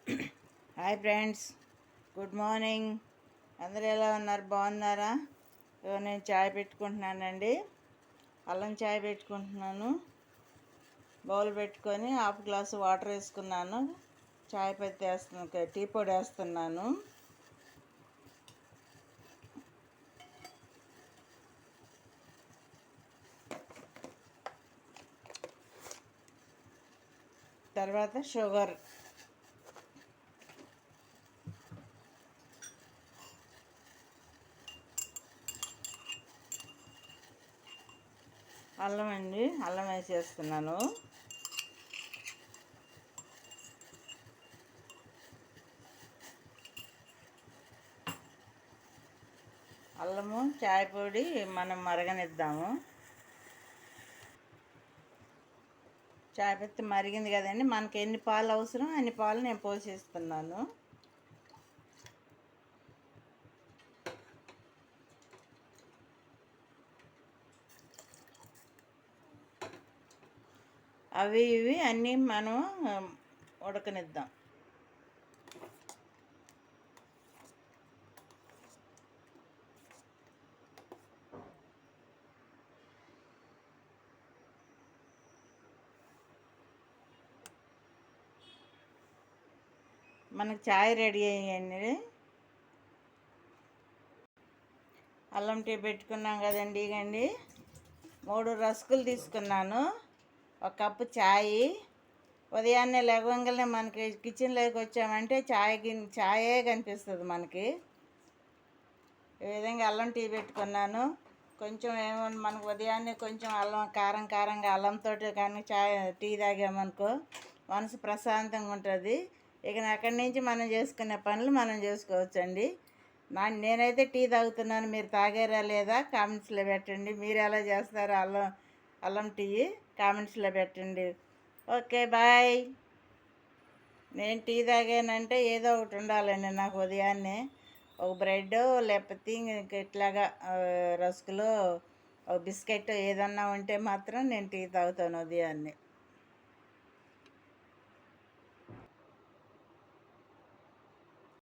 Hi friends, good morning. అందరూ ఎలా ఉన్నారు? బాగున్నారా? నేను చాయ్ పెట్టుకుంటున్నానండి. అల్లం చాయ్ పెట్టుకుంటున్నాను. బౌల్ పెట్టుకొని హాఫ్ గ్లాసు వాటర్ వేసుకున్నాను. చాయ్ పత్తి వేస్తున్నాను, టీ పొడి వేస్తున్నాను. తర్వాత షుగర్, అల్లం అండి, అల్లం వేసేస్తున్నాను. అల్లము, చాయ్ పొడి మనం మరగనిద్దాము. చాయ్ పత్తి మరిగింది కదండి, మనకి ఎన్ని పాలు అవసరం అన్ని పాలు నేను పోసేస్తున్నాను. అవి ఇవి అన్నీ మనం ఉడకనిద్దాం. మనకు చాయ్ రెడీ అయ్యండి. అల్లం టీ పెట్టుకున్నాం కదండి. ఇగండి 3 రస్కులు తీసుకున్నాను, 1 కప్పు చాయ్. ఉదయాన్నే లేవగానే మనకి కిచెన్లోకి వచ్చామంటే చాయే కనిపిస్తుంది మనకి. ఈ విధంగా అల్లం టీ పెట్టుకున్నాను. కొంచెం మనకు ఉదయాన్నే కొంచెం అల్లం కారంగా అల్లంతో కానీ టీ తాగామనుకో మనసు ప్రశాంతంగా ఉంటుంది. ఇక అక్కడి నుంచి మనం చేసుకునే పనులు మనం చేసుకోవచ్చండి. నేనైతే టీ తాగుతున్నాను. మీరు తాగారా లేదా కామెంట్స్లో పెట్టండి. మీరు ఎలా చేస్తారో అల్లం టీ కామెంట్స్లో పెట్టండి. Okay, bye. నేను టీ తాగానంటే ఏదో ఒకటి ఉండాలండి నాకు ఉదయాన్నే. ఒక బ్రెడ్, లేకపోతే ఇట్లాగా రస్కులో ఒక బిస్కెట్ ఏదన్నా ఉంటే మాత్రం నేను టీ తాగుతాను ఉదయాన్నే.